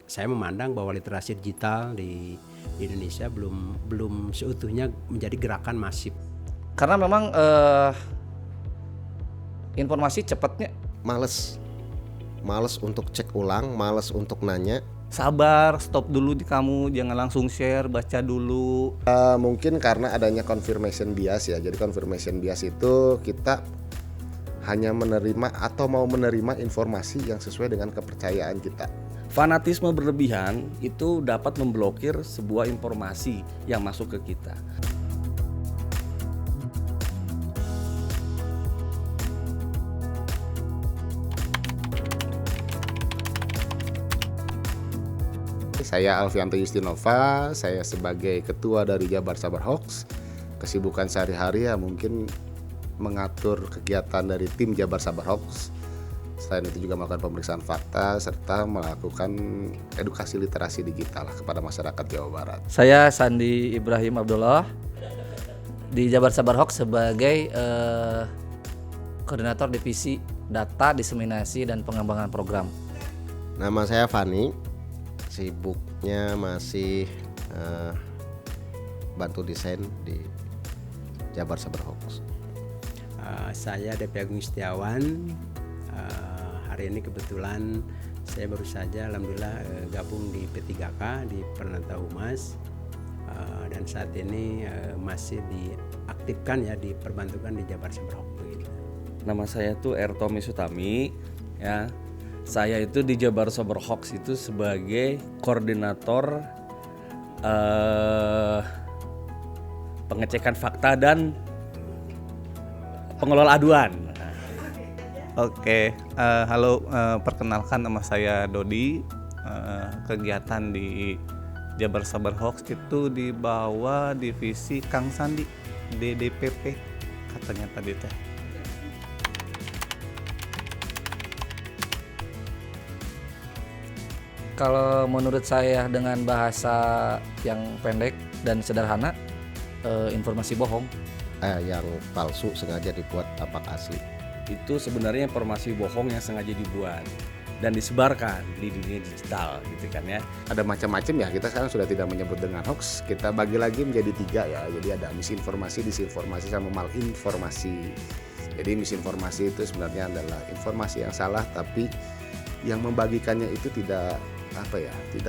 saya memandang bahwa literasi digital di Indonesia belum seutuhnya menjadi gerakan masif. Karena memang informasi cepatnya. Males untuk cek ulang, males untuk nanya. Sabar, stop dulu di kamu, jangan langsung share, baca dulu. Mungkin karena adanya confirmation bias ya. Jadi confirmation bias itu kita hanya menerima atau mau menerima informasi yang sesuai dengan kepercayaan kita. Fanatisme berlebihan itu dapat memblokir sebuah informasi yang masuk ke kita. Saya Alfianto Justinova, saya sebagai ketua dari Jabar Sabar Hoax. Kesibukan sehari-hari ya mungkin mengatur kegiatan dari tim Jabar Sabar Hoax. Selain itu juga melakukan pemeriksaan fakta serta melakukan edukasi literasi digital kepada masyarakat Jawa Barat. Saya Sandi Ibrahim Abdullah di Jabar Sabar Hoax sebagai koordinator divisi data, diseminasi dan pengembangan program. Nama saya Fani, sibuknya masih bantu desain di Jabar Sabar Hoax. Saya DP Agung Setiawan. Hari ini kebetulan saya baru saja alhamdulillah gabung di P3K di Permata Humas, dan saat ini masih diaktifkan ya, diperbantukan di Jabar Sabar Hoax begitu. Nama saya tuh Tommy Sutami ya. Saya itu di Jabar Sabar Hoax itu sebagai koordinator pengecekan fakta dan pengelola aduan. Oke, halo, perkenalkan nama saya Dodi. Kegiatan di Jabar Sabar Hoax itu di bawah divisi Kang Sandi, DDPP katanya tadi teh. Kalau menurut saya dengan bahasa yang pendek dan sederhana, informasi bohong. Yang palsu sengaja dibuat tampak asli. Itu sebenarnya informasi bohong yang sengaja dibuat dan disebarkan di dunia digital gitu kan ya. Ada macam-macam ya, kita sekarang sudah tidak menyebut dengan hoax, kita bagi lagi menjadi 3 ya. Jadi ada misinformasi, disinformasi, sama malinformasi. Jadi misinformasi itu sebenarnya adalah informasi yang salah, tapi yang membagikannya itu tidak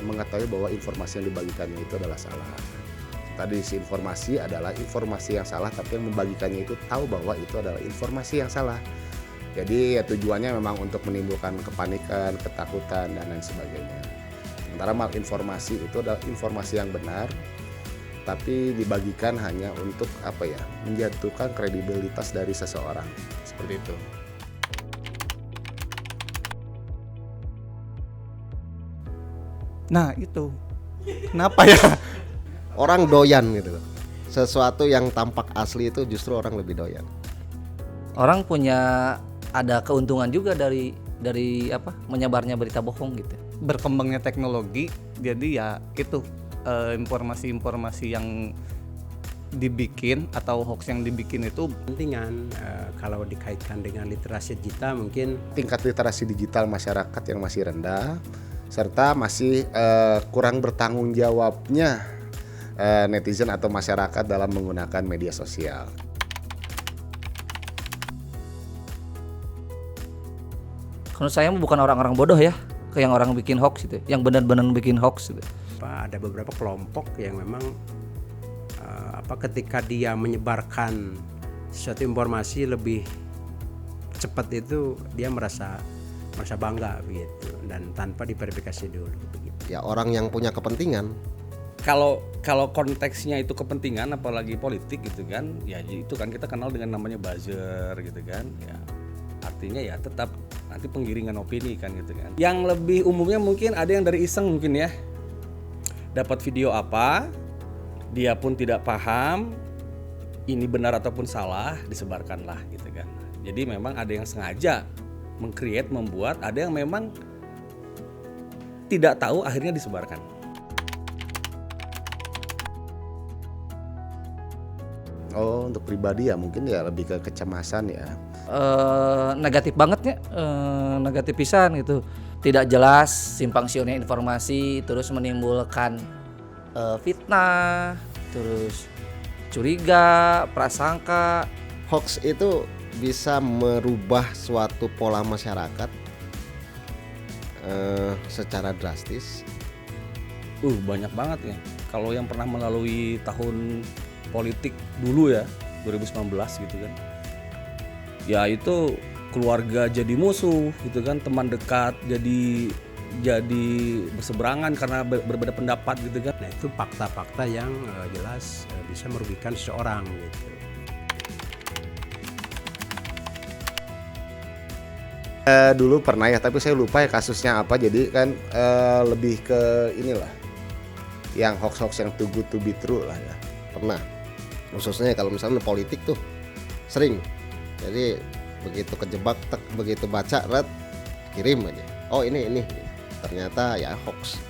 mengetahui bahwa informasi yang dibagikannya itu adalah salah. Tadi disinformasi adalah informasi yang salah, tapi yang membagikannya itu tahu bahwa itu adalah informasi yang salah. Jadi ya tujuannya memang untuk menimbulkan kepanikan, ketakutan dan lain sebagainya. Sementara malinformasi itu adalah informasi yang benar, tapi dibagikan hanya untuk menjatuhkan kredibilitas dari seseorang. Seperti itu. Nah itu, kenapa ya? Orang doyan gitu loh. Sesuatu yang tampak asli itu justru orang lebih doyan. Orang ada keuntungan juga dari menyebarnya berita bohong gitu. Berkembangnya teknologi, jadi ya itu informasi-informasi yang dibikin atau hoax yang dibikin itu Pentingan kalau dikaitkan dengan literasi digital, mungkin Tingkat literasi digital masyarakat yang masih rendah, serta masih kurang bertanggung jawabnya netizen atau masyarakat dalam menggunakan media sosial. Menurut saya bukan orang-orang bodoh ya, yang orang bikin hoax itu, yang benar-benar bikin hoax itu. ada beberapa kelompok yang memang ketika dia menyebarkan suatu informasi lebih cepat itu dia merasa bangga begitu, dan tanpa diverifikasi dulu begitu. Ya orang yang punya kepentingan. Kalau konteksnya itu kepentingan apalagi politik gitu kan, ya itu kan kita kenal dengan namanya buzzer gitu kan. Ya artinya ya tetap nanti penggiringan opini kan gitu kan. Yang lebih umumnya mungkin ada yang dari iseng mungkin ya. Dapat video apa, dia pun tidak paham ini benar ataupun salah, disebarkanlah gitu kan. Jadi memang ada yang sengaja membuat, ada yang memang tidak tahu akhirnya disebarkan. Oh, untuk pribadi ya mungkin ya lebih ke kecemasan ya. Negatif banget ya, negatif pisan gitu. tidak jelas, simpang siurnya informasi, terus menimbulkan fitnah, terus curiga, prasangka. Hoax itu bisa merubah suatu pola masyarakat secara drastis. Banyak banget ya. Kalau yang pernah melalui tahun politik dulu ya, 2019 gitu kan. Ya itu keluarga jadi musuh gitu kan, teman dekat jadi berseberangan karena berbeda pendapat gitu kan. Nah itu fakta-fakta yang jelas bisa merugikan seseorang gitu. Dulu pernah ya, tapi saya lupa ya kasusnya apa. Jadi kan lebih ke inilah, yang hoax-hoax yang too good to be true lah ya. Pernah, khususnya kalau misalnya politik tuh sering. Jadi begitu kejebak, begitu baca, kirim aja. Oh ini ternyata ya hoax.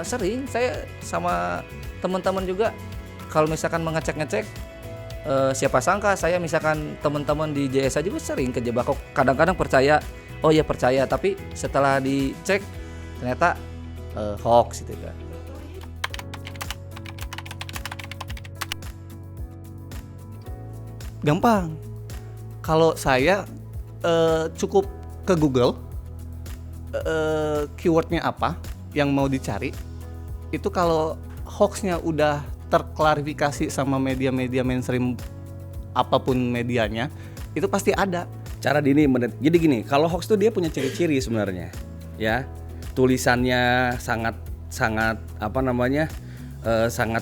Sering saya sama teman-teman juga kalau misalkan mengecek siapa sangka saya misalkan teman-teman di JSA juga sering kejebak. Kadang-kadang percaya, oh ya percaya, tapi setelah dicek ternyata hoax gitu kan. Gampang. Kalau saya cukup ke Google, keywordnya apa yang mau dicari. Itu kalau hoaxnya udah terklarifikasi sama media-media mainstream apapun medianya, itu pasti ada. Cara jadi gini, kalau hoax tuh dia punya ciri-ciri sebenarnya, ya. Tulisannya sangat sangat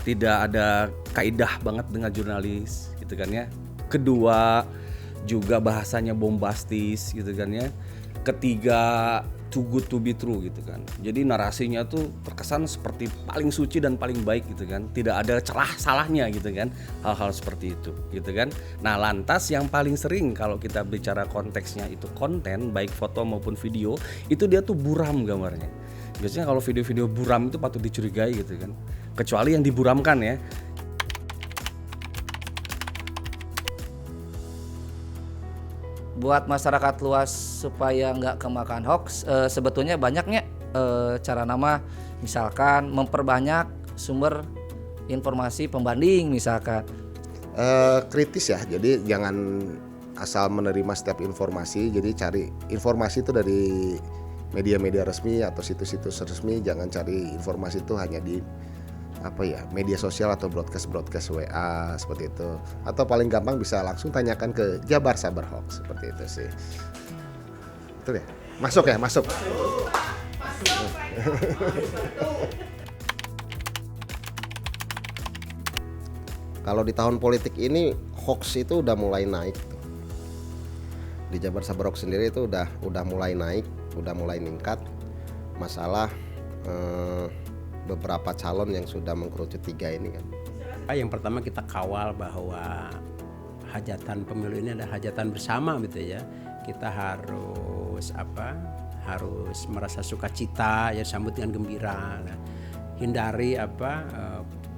tidak ada kaidah banget dengan jurnalis, gitu kan ya. Kedua, juga bahasanya bombastis, gitu kan ya. Ketiga, too good to be true gitu kan. Jadi narasinya tuh terkesan seperti paling suci dan paling baik gitu kan. Tidak ada celah salahnya gitu kan. Hal-hal seperti itu gitu kan. Nah, lantas yang paling sering kalau kita bicara konteksnya itu konten, baik foto maupun video, itu dia tuh buram gambarnya. Biasanya kalau video-video buram itu patut dicurigai gitu kan. Kecuali yang diburamkan ya. Buat masyarakat luas supaya nggak kemakan hoax, sebetulnya banyaknya cara nama, misalkan memperbanyak sumber informasi pembanding misalkan. Kritis ya, jadi jangan asal menerima setiap informasi. Jadi cari informasi itu dari media-media resmi atau situs-situs resmi. Jangan cari informasi itu hanya di media sosial atau broadcast WA seperti itu. Atau paling gampang bisa langsung tanyakan ke Jabar Sabar Hoax, seperti itu sih. Betul ya? Masuk. Kalau di tahun politik ini hoax itu udah mulai naik. Di Jabar Sabar Hoax sendiri itu udah mulai naik, udah mulai meningkat. Masalah beberapa calon yang sudah mengkerucut 3 ini kan. Yang pertama kita kawal bahwa hajatan pemilu ini adalah hajatan bersama gitu ya. Kita harus merasa sukacita ya, sambut dengan gembira. Nah, hindari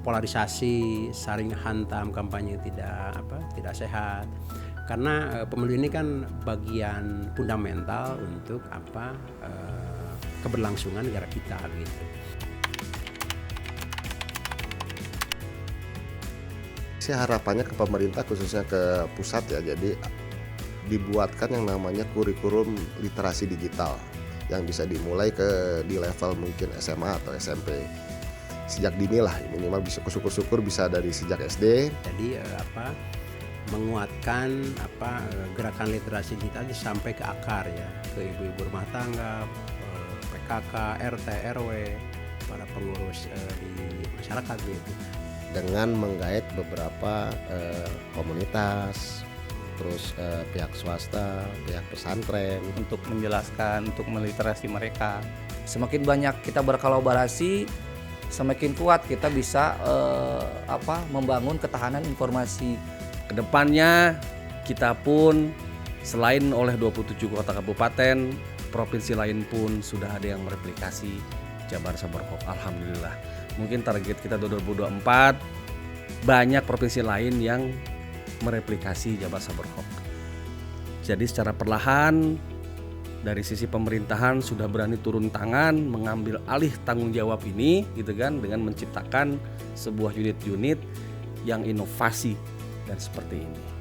polarisasi, saling hantam, kampanye tidak sehat. Karena pemilu ini kan bagian fundamental untuk keberlangsungan negara kita gitu. Saya harapannya ke pemerintah, khususnya ke pusat ya, jadi dibuatkan yang namanya kurikulum literasi digital yang bisa dimulai di level mungkin SMA atau SMP sejak dini lah, minimal bisa syukur-syukur bisa dari sejak SD. Jadi menguatkan gerakan literasi digital sampai ke akar ya, ke ibu-ibu rumah tangga, PKK, RT, RW, para pengurus di masyarakat gitu. Dengan menggait beberapa komunitas, terus pihak swasta, pihak pesantren Untuk menjelaskan, untuk meliterasi mereka. Semakin banyak kita berkolaborasi, semakin kuat kita bisa membangun ketahanan informasi. Kedepannya kita pun selain oleh 27 kota kabupaten, provinsi lain pun sudah ada yang mereplikasi Jabar Sabar Hoax. Alhamdulillah. Mungkin target kita 2024 banyak provinsi lain yang mereplikasi Jabar Sabar Hoax. Jadi secara perlahan dari sisi pemerintahan sudah berani turun tangan mengambil alih tanggung jawab ini gitu kan, dengan menciptakan sebuah unit-unit yang inovasi dan seperti ini.